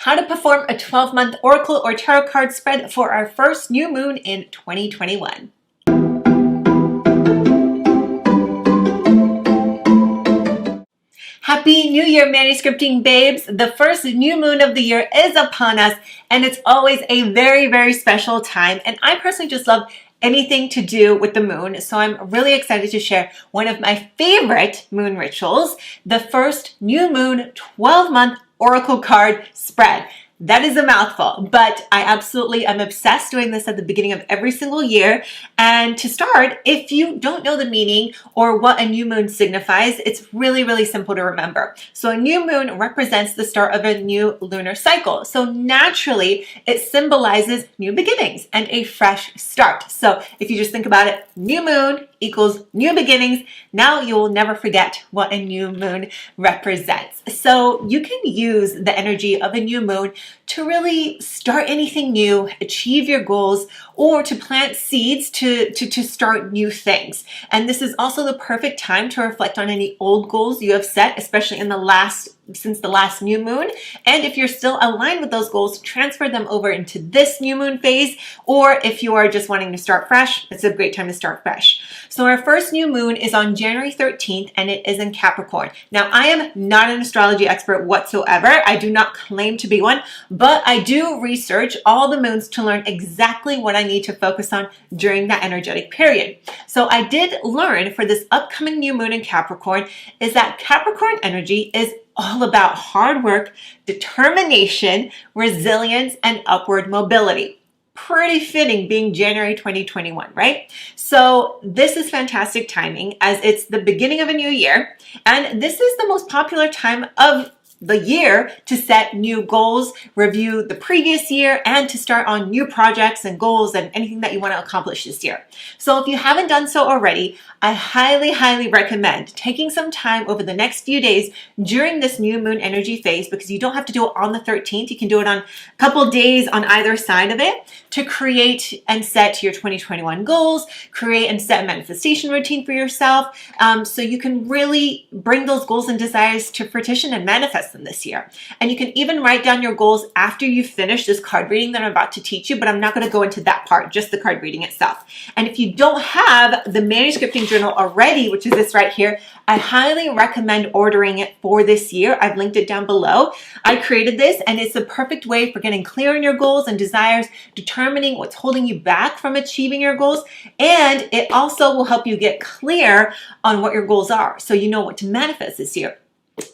how to perform a 12-month oracle or tarot card spread for our first new moon in 2021. Happy New Year, Manuscripting babes! The first new moon of the year is upon us, and it's always a very, very special time. And I personally just love anything to do with the moon, so I'm really excited to share one of my favorite moon rituals, the first new moon 12-month oracle card spread. That is a mouthful, but I absolutely am obsessed doing this at the beginning of every single year. And to start, if you don't know the meaning or what a new moon signifies, it's really, really simple to remember. So a new moon represents the start of a new lunar cycle. So naturally, it symbolizes new beginnings and a fresh start. So if you just think about it, new moon equals new beginnings. Now you will never forget what a new moon represents. So you can use the energy of a new moon to really start anything new, achieve your goals, or to plant seeds to start new things. And this is also the perfect time to reflect on any old goals you have set, especially since the last new moon. And if you're still aligned with those goals, transfer them over into this new moon phase. Or if you are just wanting to start fresh, it's a great time to start fresh. So our first new moon is on January 13th, and it is in Capricorn. Now, I am not an astrology expert whatsoever. I do not claim to be one, but I do research all the moons to learn exactly what I need to focus on during that energetic period. So I did learn for this upcoming new moon in Capricorn is that Capricorn energy is all about hard work, determination, resilience, and upward mobility. Pretty fitting being January 2021, right? So this is fantastic timing as it's the beginning of a new year, and this is the most popular time of the year to set new goals, review the previous year, and to start on new projects and goals and anything that you want to accomplish this year. So if you haven't done so already, I highly, highly recommend taking some time over the next few days during this new moon energy phase, because you don't have to do it on the 13th. You can do it on a couple days on either side of it to create and set your 2021 goals, create and set a manifestation routine for yourself, so you can really bring those goals and desires to fruition and manifest them this year. And you can even write down your goals after you finish this card reading that I'm about to teach you, but I'm not going to go into that part, just the card reading itself. And if you don't have the manuscripting journal already, which is this right here, I highly recommend ordering it for this year. I've linked it down below. I created this, and it's the perfect way for getting clear on your goals and desires, determining what's holding you back from achieving your goals, and it also will help you get clear on what your goals are so you know what to manifest this year.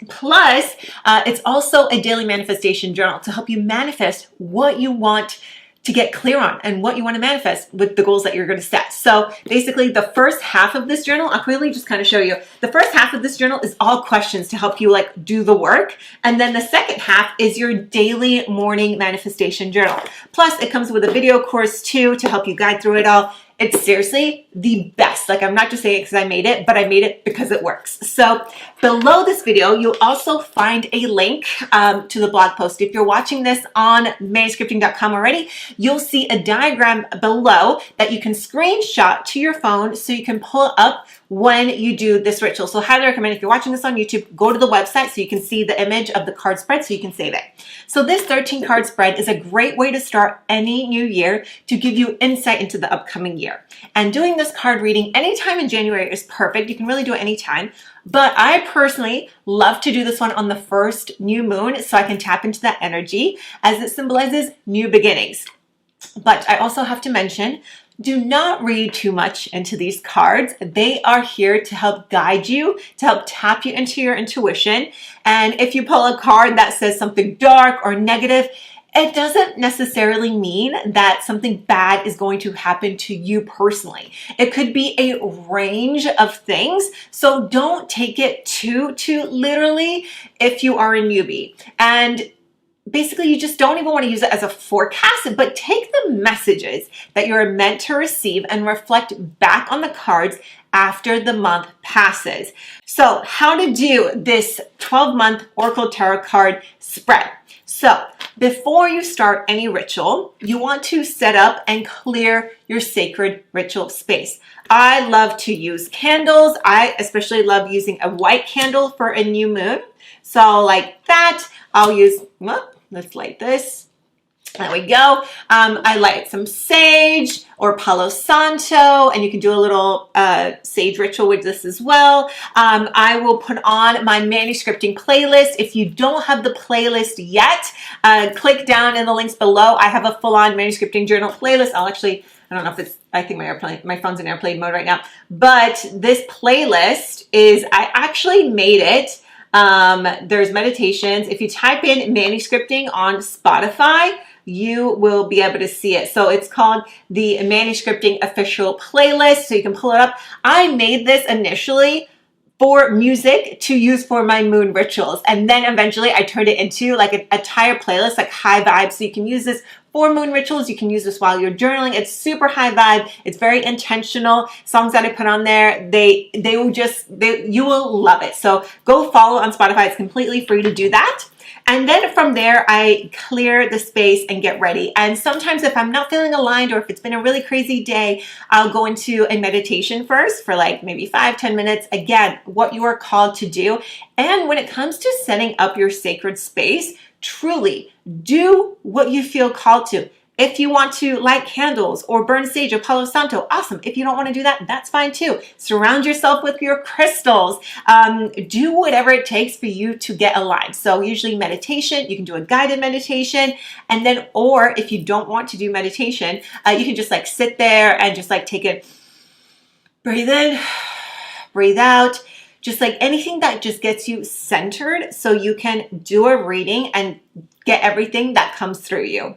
Plus, it's also a daily manifestation journal to help you manifest what you want to get clear on and what you want to manifest with the goals that you're going to set. So basically the first half of this journal, I'll quickly just kind of show you. The first half of this journal is all questions to help you like do the work. And then the second half is your daily morning manifestation journal. Plus it comes with a video course too to help you guide through it all. It's seriously the best. Like, I'm not just saying it because I made it, but I made it because it works. So below this video, you'll also find a link to the blog post. If you're watching this on manuscripting.com already, you'll see a diagram below that you can screenshot to your phone so you can pull up when you do this ritual. So I highly recommend, if you're watching this on YouTube, go to the website so you can see the image of the card spread so you can save it. So this 13 card spread is a great way to start any new year to give you insight into the upcoming year. And doing this card reading anytime in January is perfect. You can really do it anytime. But I personally love to do this one on the first new moon so I can tap into that energy as it symbolizes new beginnings. But I also have to mention, do not read too much into these cards. They are here to help guide you, to help tap you into your intuition. And if you pull a card that says something dark or negative, it doesn't necessarily mean that something bad is going to happen to you personally. It could be a range of things, so don't take it too literally if you are a newbie. And basically, you just don't even want to use it as a forecast, but take the messages that you're meant to receive and reflect back on the cards after the month passes. So how to do this 12-month Oracle Tarot card spread. So before you start any ritual, you want to set up and clear your sacred ritual space. I love to use candles. I especially love using a white candle for a new moon. So like that, I'll use Let's light this. There we go. I light some sage or Palo Santo, and you can do a little sage ritual with this as well. I will put on my manuscripting playlist. If you don't have the playlist yet, click down in the links below. I have a full-on manuscripting journal playlist. I don't know if it's, I think my phone's in airplane mode right now, but this playlist is, I actually made it. There's meditations. If you type in manuscripting on Spotify, you will be able to see it. So it's called the Manuscripting Official Playlist. So you can pull it up. I made this initially for music to use for my moon rituals. And then eventually I turned it into like an entire playlist, like high vibe. So you can use this for moon rituals. You can use this while you're journaling. It's super high vibe. It's very intentional. Songs that I put on there, you will love it. So go follow on Spotify. It's completely free to do that. And then from there, I clear the space and get ready. And sometimes if I'm not feeling aligned or if it's been a really crazy day, I'll go into a meditation first for like maybe 5-10 minutes. Again, what you are called to do. And when it comes to setting up your sacred space, truly do what you feel called to. If you want to light candles or burn sage or Palo Santo, awesome. If you don't want to do that, that's fine too. Surround yourself with your crystals. Do whatever it takes for you to get aligned. So usually meditation, you can do a guided meditation. And then, or if you don't want to do meditation, you can just like sit there and just like take it, breathe in, breathe out. Just like anything that just gets you centered so you can do a reading and get everything that comes through you.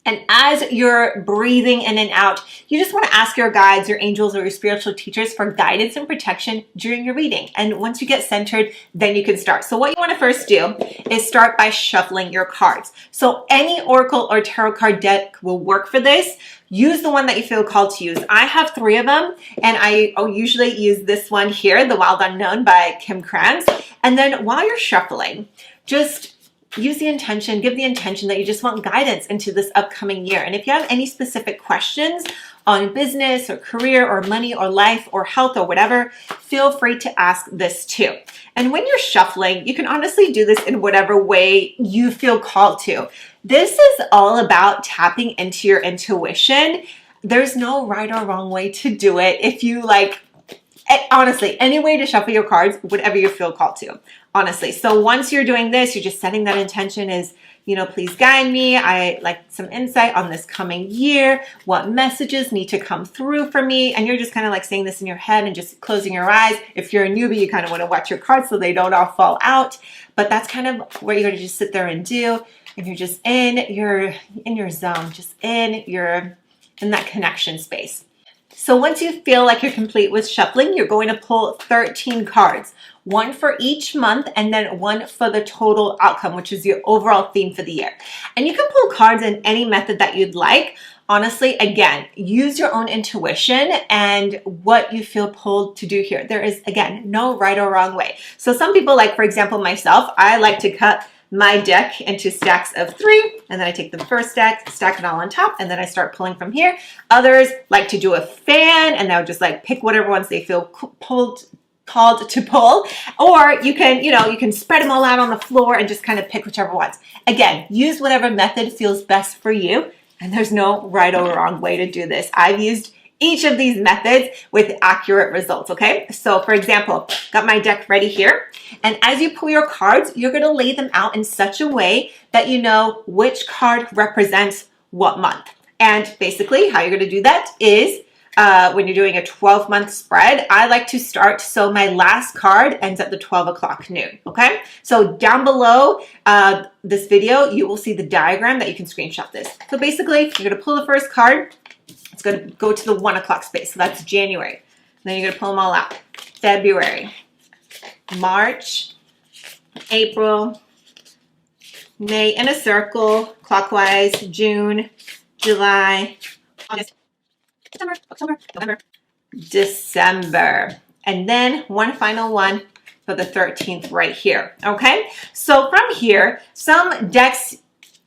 And as you're breathing in and out, you just want to ask your guides, your angels, or your spiritual teachers for guidance and protection during your reading. And once you get centered, then you can start. So what you want to first do is start by shuffling your cards. So any oracle or tarot card deck will work for this. Use the one that you feel called to use. I have 3 of them, and I usually use this one here, The Wild Unknown by Kim Krantz. And then while you're shuffling, just use the intention, give the intention that you just want guidance into this upcoming year. And if you have any specific questions on business or career or money or life or health or whatever, feel free to ask this too. And when you're shuffling, you can honestly do this in whatever way you feel called to. This is all about tapping into your intuition. There's no right or wrong way to do it. If you like, honestly, any way to shuffle your cards, whatever you feel called to, honestly. So once you're doing this, you're just setting that intention is, you know, please guide me. I like some insight on this coming year. What messages need to come through for me? And you're just kind of like saying this in your head and just closing your eyes. If you're a newbie, you kind of want to watch your cards so they don't all fall out. But that's kind of what you're going to just sit there and do. And you're just in your zone, just in that connection space. So once you feel like you're complete with shuffling, you're going to pull 13 cards, 1 for each month and then 1 for the total outcome, which is your overall theme for the year. And you can pull cards in any method that you'd like. Honestly, again, use your own intuition and what you feel pulled to do here. There is, again, no right or wrong way. So some people, like for example, myself, I like to cut my deck into stacks of 3, and then I take the first stack, stack it all on top, and then I start pulling from here. Others like to do a fan, and they'll just like pick whatever ones they feel called to pull. Or you can spread them all out on the floor and just kind of pick whichever ones. Again, use whatever method feels best for you, and there's no right or wrong way to do this. I've used each of these methods with accurate results, okay? So for example, got my deck ready here. And as you pull your cards, you're gonna lay them out in such a way that you know which card represents what month. And basically how you're gonna do that is when you're doing a 12-month spread, I like to start, so my last card ends at the 12 o'clock noon, okay? So down below this video, you will see the diagram that you can screenshot this. So basically, you're gonna pull the first card. It's going to go to the 1 o'clock space. So that's January. And then you're going to pull them all out. February, March, April, May in a circle, clockwise, June, July, August, September, October, November, December. And then one final one for the 13th right here. Okay? So from here, some decks,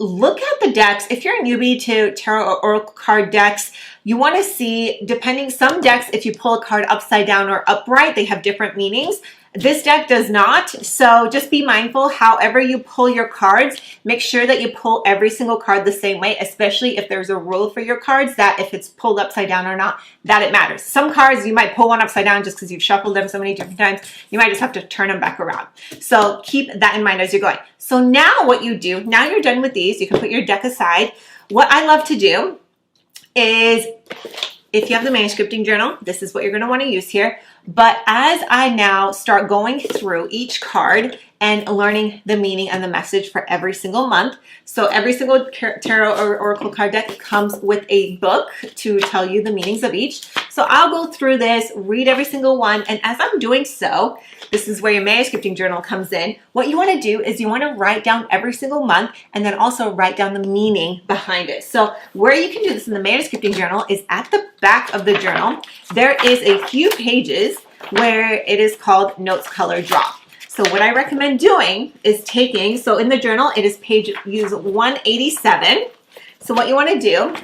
look at the decks. If you're a newbie to tarot or oracle card decks, you want to see, depending, some decks, if you pull a card upside down or upright, they have different meanings. This deck does not, so just be mindful. However you pull your cards, make sure that you pull every single card the same way, especially if there's a rule for your cards that if it's pulled upside down or not, that it matters. Some cards you might pull one upside down just because you've shuffled them so many different times. You might just have to turn them back around. So keep that in mind as you're going. So now what you do, now you're done with these, you can put your deck aside. What I love to do is, if you have the manuscripting journal, this is what you're going to want to use here. But as I now start going through each card and learning the meaning and the message for every single month, so every single tarot or oracle card deck comes with a book to tell you the meanings of each. So I'll go through this, read every single one, and as I'm doing so, this is where your manuscripting journal comes in. What you want to do is you want to write down every single month and then also write down the meaning behind it. So where you can do this in the manuscripting journal is at the back of the journal. There is a few pages where it is called Notes Color Draw. So what I recommend doing is taking, so in the journal, it is use 187. So what you want to do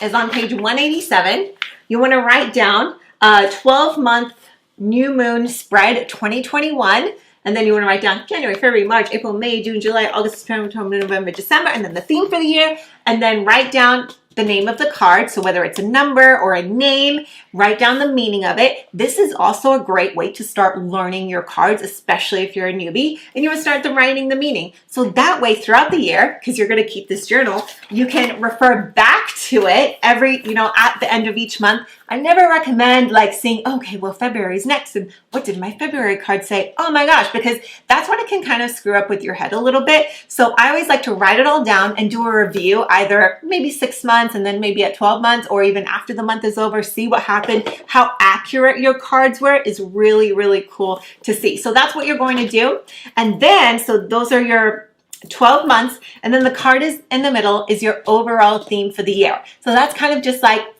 is on page 187, you want to write down a 12-month new moon spread 2021. And then you want to write down January, February, March, April, May, June, July, August, September, October, November, December, and then the theme for the year. And then write down the name of the card. So whether it's a number or a name, write down the meaning of it. This is also a great way to start learning your cards, especially if you're a newbie and you want to start writing the meaning. So that way throughout the year, because you're going to keep this journal, you can refer back to it every, at the end of each month. I never recommend like seeing, okay, well, February's next. And what did my February card say? Oh my gosh, because that's when it can kind of screw up with your head a little bit. So I always like to write it all down and do a review, either maybe 6 months and then maybe at 12 months or even after the month is over, see what happened, how accurate your cards were is really, really cool to see. So that's what you're going to do. And then, so those are your 12 months. And then the card is in the middle is your overall theme for the year. So that's kind of just like,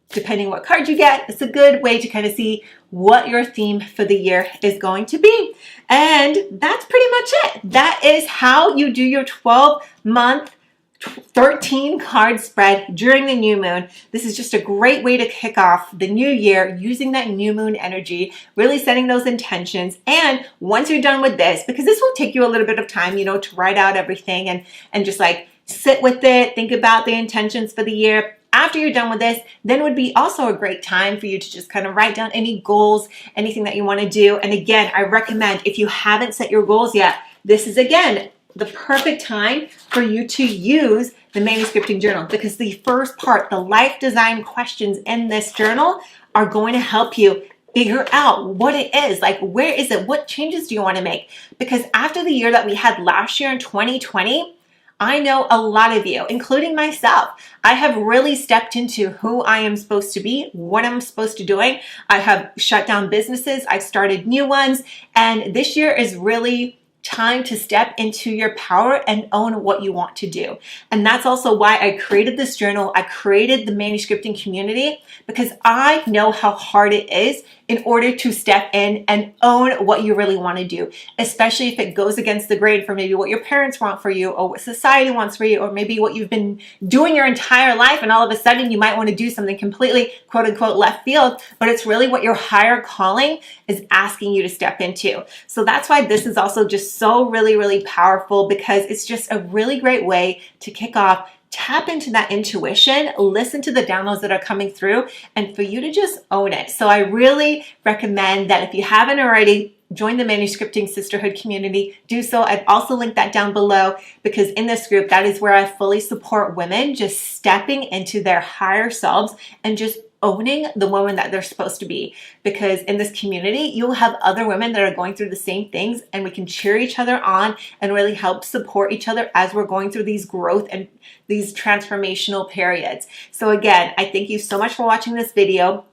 depending what card you get, it's a good way to kind of see what your theme for the year is going to be. And that's pretty much it. That is how you do your 12-month 13 card spread during the new moon. This is just a great way to kick off the new year using that new moon energy, really setting those intentions. And once you're done with this, because this will take you a little bit of time, to write out everything and just like sit with it, think about the intentions for the year. After you're done with this, then would be also a great time for you to just kind of write down any goals, anything that you want to do. And again, I recommend if you haven't set your goals yet, this is again the perfect time for you to use the manuscripting journal, because the first part, the life design questions in this journal, are going to help you figure out what it is, like where is it, what changes do you want to make? Because after the year that we had last year in 2020, I know a lot of you, including myself, I have really stepped into who I am supposed to be, what I'm supposed to be doing. I have shut down businesses, I've started new ones, and this year is really time to step into your power and own what you want to do. And that's also why I created this journal. I created the manuscripting community, because I know how hard it is in order to step in and own what you really want to do, especially if it goes against the grain for maybe what your parents want for you or what society wants for you, or maybe what you've been doing your entire life, and all of a sudden you might want to do something completely quote unquote left field, but it's really what your higher calling is asking you to step into. So that's why this is also just so really, really powerful, because it's just a really great way to kick off, tap into that intuition, listen to the downloads that are coming through, and for you to just own it. So I really recommend that if you haven't already, join the Manuscripting Sisterhood community, do so. I've also linked that down below, because in this group, that is where I fully support women just stepping into their higher selves and just owning the woman that they're supposed to be. Because in this community, you'll have other women that are going through the same things, and we can cheer each other on and really help support each other as we're going through these growth and these transformational periods. So again, I thank you so much for watching this video.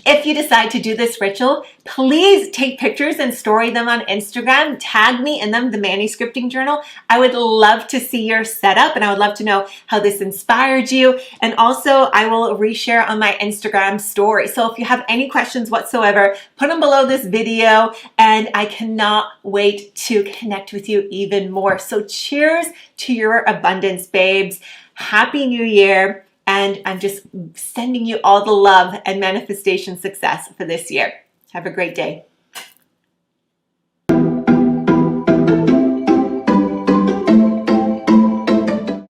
If you decide to do this ritual, please take pictures and story them on Instagram. Tag me in them, the manuscripting journal. I would love to see your setup, and I would love to know how this inspired you. And also, I will reshare on my Instagram story. So if you have any questions whatsoever, put them below this video, and I cannot wait to connect with you even more. So cheers to your abundance, babes. Happy New Year. And I'm just sending you all the love and manifestation success for this year. Have a great day.